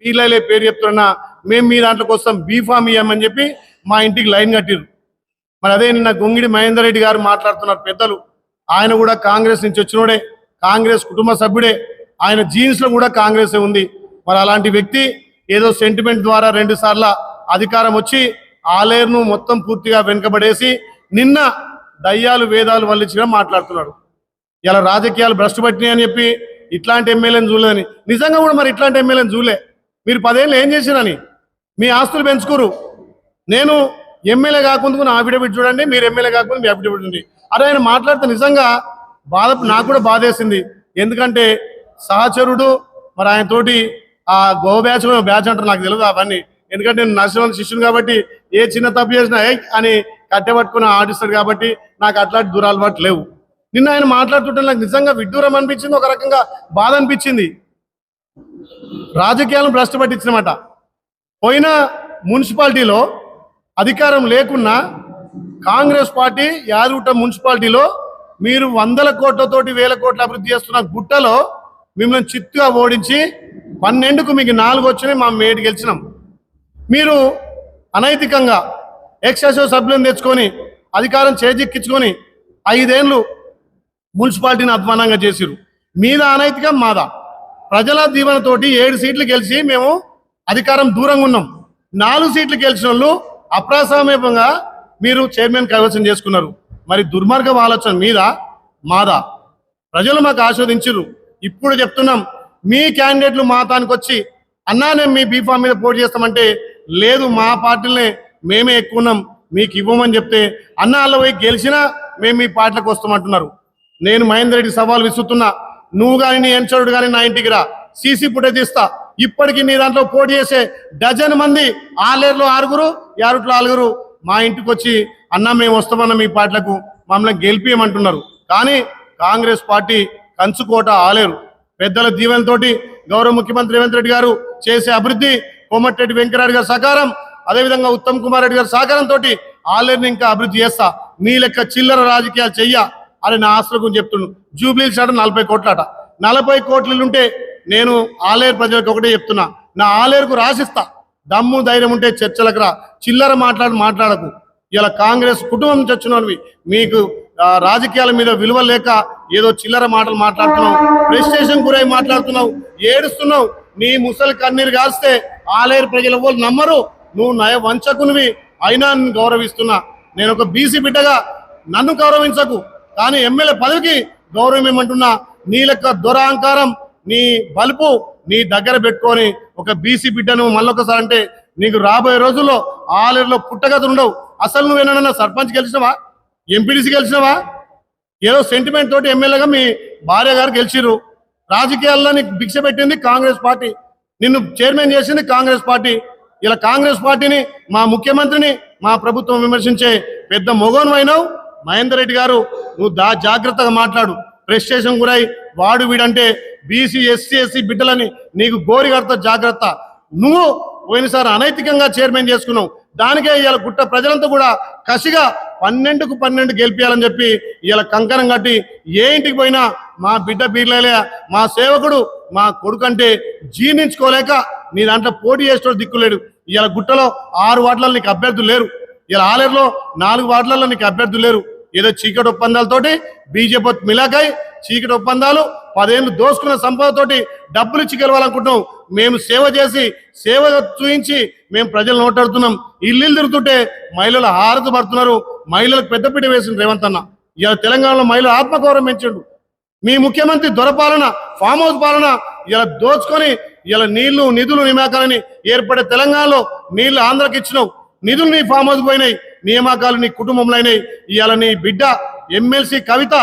పీర్లైలే పేరు చెప్తున్నా మేము మీ దాంట్లోకి వస్తాం బీఫామ్ ఇవ్వమని చెప్పి మా ఇంటికి లైన్ కట్టిరు. మరి అదే నిన్న గొంగిడి మహేందర్ రెడ్డి గారు మాట్లాడుతున్నారు పెద్దలు. ఆయన కూడా కాంగ్రెస్ నుంచి వచ్చినోడే, కాంగ్రెస్ కుటుంబ సభ్యుడే, ఆయన జీన్స్లో కూడా కాంగ్రెసే ఉంది. మరి అలాంటి వ్యక్తి ఏదో సెంటిమెంట్ ద్వారా 2 సార్లు అధికారం వచ్చి ఆలేరును మొత్తం పూర్తిగా వెనుకబడేసి నిన్న దయ్యాలు వేదాలు వల్లించిగా మాట్లాడుతున్నాడు. ఇలా రాజకీయాలు భ్రష్టు పట్టినాయి అని చెప్పి ఇట్లాంటి ఎమ్మెల్యేని చూడలేదని. నిజంగా కూడా మరి ఇట్లాంటి ఎమ్మెల్యేని చూడలే. మీరు 10 ఏళ్ళు ఏం చేసిరని మీ ఆస్తులు పెంచుకోరు. నేను ఎమ్మెల్యే కాకుండా నా అఫిడవిట్ చూడండి, మీరు ఎమ్మెల్యే కాకుండా మీ అఫిడవిట్ ఉంది. అరే ఆయన మాట్లాడితే నిజంగా నాకు కూడా బాధేసింది. ఎందుకంటే సహచరుడు, మరి ఆయన తోటి ఆ గో బ్యాచ్ అంటారు నాకు తెలియదు అవన్నీ. ఎందుకంటే నేను నర్సింహ శిష్యుని కాబట్టి ఏ చిన్న తప్పు చేసినా అని కట్టెపట్టుకుని ఆడిస్తాడు కాబట్టి నాకు అట్లాంటి దురలవాటు లేవు. నిన్న ఆయన మాట్లాడుతుంటే నాకు నిజంగా విడ్డూరం అనిపించింది, ఒక రకంగా బాధ అనిపించింది. రాజకీయాలను భ్రష్టు పట్టించినమాట. పోయిన మున్సిపాలిటీలో అధికారం లేకున్నా కాంగ్రెస్ పార్టీ యాదగుట్ట మున్సిపాలిటీలో మీరు 100 కోట్లతోటి 1000 కోట్ల అభివృద్ధి చేస్తున్న గుట్టలో మిమ్మల్ని చిత్తుగా ఓడించి 12కు మీకు 4 వచ్చినాయి, మా మేడి గెలిచినాం. మీరు అనైతికంగా ఎక్సెసివ్ సభ్యులను తెచ్చుకొని అధికారం చేజిక్కించుకొని 5 ఏళ్ళు మున్సిపాలిటీని అధ్వానంగా చేసిరు. మీద అనైతికం మాదా. ప్రజల దీవెనతోటి 7 సీట్లు గెలిచి మేము అధికారం దూరంగా ఉన్నాం. 4 సీట్లు గెలిచిన వాళ్ళు అప్రసామీపంగా మీరు చైర్మన్ కైవసం చేసుకున్నారు. మరి దుర్మార్గం ఆలోచన మీద మాదా. ప్రజలు మాకు ఆస్వాదించారు. ఇప్పుడు చెప్తున్నాం, మీ క్యాండిడేట్లు మా తానికి వచ్చి అన్నా నేను మీ బీఫామ్ మీద పోటీ చేస్తామంటే లేదు మా పార్టీలనే మేమే ఎక్కువ ఉన్నాం మీకు ఇవ్వమని చెప్తే అన్నా అల్ల పోయి గెలిచినా మేము మీ పార్టీలకు వస్తామంటున్నారు. నేను మహేందర్ రెడ్డి సవాల్ విసురుతున్నా, నువ్వు కానీ నీ ఎంచరుడు కానీ నా ఇంటికి రా, సీసీ ఫుటేజ్ ఇస్తా. ఇప్పటికీ నీ దాంట్లో పోటీ చేసే డజన్ మంది ఆలేరులో 6, యారుట్లో 4 మా ఇంటికి వచ్చి అన్నా మేము వస్తామన్నా మీ పార్టీలకు మమ్మల్ని గెలిపియమంటున్నారు. కానీ కాంగ్రెస్ పార్టీ కంచుకోట ఆలేరు పెద్దల దీవెనతోటి గౌరవ ముఖ్యమంత్రి రేవంత్ రెడ్డి గారు చేసే అభివృద్ధి, కోమటిరెడ్డి వెంకటరెడ్డి గారి సహకారం, అదేవిధంగా ఉత్తమ్ కుమార్ రెడ్డి గారి సహకారంతో ఆలేరుని ఇంకా అభివృద్ధి చేస్తా. మీ లెక్క చిల్లర రాజకీయాలు చెయ్య అని నా ఆస్తుల గురించి చెప్తున్నాను. జూబ్లీస్ అట 40 కోట్లట. 40 కోట్లు ఉంటే నేను ఆలేరు ప్రజలకు ఒకటే చెప్తున్నా, నా ఆలేరుకు రాసిస్తా. దమ్ము ధైర్యం ఉంటే చర్చలకు రా, చిల్లర మాట్లాడకు. ఇలా కాంగ్రెస్ కుటుంబం నుంచి వచ్చినవి మీకు రాజకీయాల మీద విలువ లేక ఏదో చిల్లర మాటలు మాట్లాడుతున్నావు, ప్రెస్టేషన్ గురై మాట్లాడుతున్నావు, ఏడుస్తున్నావు. నీ ముసలి కన్నీరు కాస్తే ఆలేరు ప్రజల వాళ్ళు నమ్మరు. నువ్వు నయ వంచకునివి, అయినా నేను గౌరవిస్తున్నా. నేను ఒక బీసీ బిడ్డగా నన్ను గౌరవించకు, కానీ ఎమ్మెల్యే పదవికి గౌరవం ఏమంటున్నా. నీ లెక్క దురహంకారం, నీ బలుపు నీ దగ్గర పెట్టుకొని ఒక బీసీ బిడ్డను మళ్ళొకసారి అంటే నీకు రాబోయే రోజుల్లో ఆలేరులో పుట్టగతులు ఉండవు. అసలు నువ్వేనా సర్పంచ్ గెలిచినవా, ఎంపీడీసీ గెలిచినవా? ఏదో సెంటిమెంట్ తోటి ఎమ్మెల్యేగా మీ భార్య గారు గెలిచిరు. రాజకీయాల్లో నీకు భిక్ష పెట్టింది కాంగ్రెస్ పార్టీ, నిన్ను చైర్మన్ చేసింది కాంగ్రెస్ పార్టీ. ఇలా కాంగ్రెస్ పార్టీని, మా ముఖ్యమంత్రిని, మా ప్రభుత్వం విమర్శించే పెద్ద మొగోను అయినావు. మహేందర్ రెడ్డి గారు నువ్వు జాగ్రత్తగా మాట్లాడు. ప్రెస్టేషన్ గురై వాడు వీడంటే బీసీ ఎస్సీ బిడ్డలని నీకు గోరి కడతా, జాగ్రత్త. నువ్వు పోయినసారి అనైతికంగా చైర్మన్ చేసుకున్నావు. దానికే ఇవాళ గుట్ట ప్రజలంతా కూడా కసిగా 12కు 12 గెలిపియాలని చెప్పి ఇవాళ కంకణం కట్టి ఏ ఇంటికి పోయినా మా బిడ్డ బీర్లేలే, మా సేవకుడు, మా కొడుకు అంటే జీర్ణించుకోలేక నీ దాంట్లో పోటీ చేసేటోడు దిక్కులేడు. ఇవాళ గుట్టలో 6 వార్డులలో నీకు అభ్యర్థులు లేరు. ఇలా ఆలేరులో 4 వార్డులలో నీకు అభ్యర్థులు లేరు. ఏదో చీకటి ఒప్పందాలతోటి బీజేపీ మిలాకాయ్ చీకటి ఒప్పందాలు 10 ఏళ్ళు దోసుకున్న సంపదతోటి డబ్బులు ఇచ్చి గెలవాలనుకుంటున్నాం. మేము సేవ చేసి సేవ చూయించి మేము ప్రజలు నోటాడుతున్నాం. ఇల్లు తిరుగుతుంటే మహిళలు హారతి పడుతున్నారు. మహిళలకు పెద్దపీట వేసిండు రేవంత్ అన్న. ఇలా తెలంగాణలో మహిళలు ఆత్మగౌరవం పెంచిండు. మీ ముఖ్యమంత్రి దొరపాలన, ఫామ్ హౌస్ పాలన ఇలా దోచుకొని ఇలా నీళ్లు నిధులు నియామకాలని ఏర్పడే తెలంగాణలో నీళ్లు ఆంధ్రకి ఇచ్చినావు. నిధులు నీ ఫామ్ హౌస్ పోయినాయి, నియామకాలు నీ కుటుంబంలో అయినాయి. ఇవాళ నీ బిడ్డ ఎమ్మెల్సీ కవిత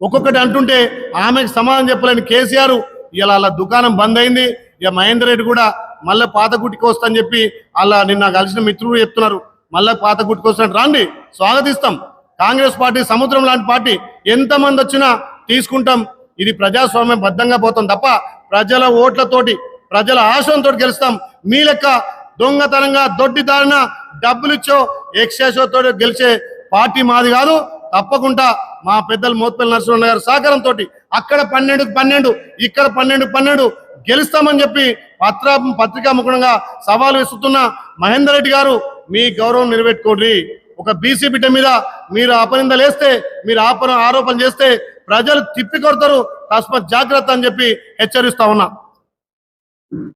ఒక్కొక్కటి అంటుంటే ఆమెకు సమాధానం చెప్పలేని కేసీఆర్ ఇలా అలా దుకాణం బంద్ అయింది. ఇక మహేందర్ రెడ్డి కూడా మళ్ళీ పాత గుట్టికి వస్తాని చెప్పి అలా నిన్న కలిసిన మిత్రులు చెప్తున్నారు. మళ్ళీ పాత గుట్టికి వస్తాను, రండి, స్వాగతిస్తాం. కాంగ్రెస్ పార్టీ సముద్రం లాంటి పార్టీ, ఎంతమంది వచ్చినా తీసుకుంటాం. ఇది ప్రజాస్వామ్యం బద్ధంగా పోతాం తప్ప ప్రజల ఓట్లతోటి, ప్రజల ఆశయంతో గెలుస్తాం. మీ లెక్క దొంగతనంగా దొడ్డిదారిన డబ్బులు ఇచ్చో ఎక్సైజోతో గెలిచే పార్టీ మాది కాదు. తప్పకుండా మా పెద్దలు మోత్పల్లి నరసింహ గారి సహకారంతో అక్కడ 12-12 ఇక్కడ 12-12 గెలుస్తామని చెప్పి పత్రికా ముఖంగా సవాల్ విసురుతున్న మహేందర్ రెడ్డి గారు మీ గౌరవం నిలబెట్టుకోండి. ఒక బీసీ బిడ్డ మీద మీరు అపనిందలేస్తే, మీరు ఆరోపణ చేస్తే ప్రజలు తిప్పి కొడతారు. తస్మాత్ జాగ్రత్త అని చెప్పి హెచ్చరిస్తా ఉన్నా.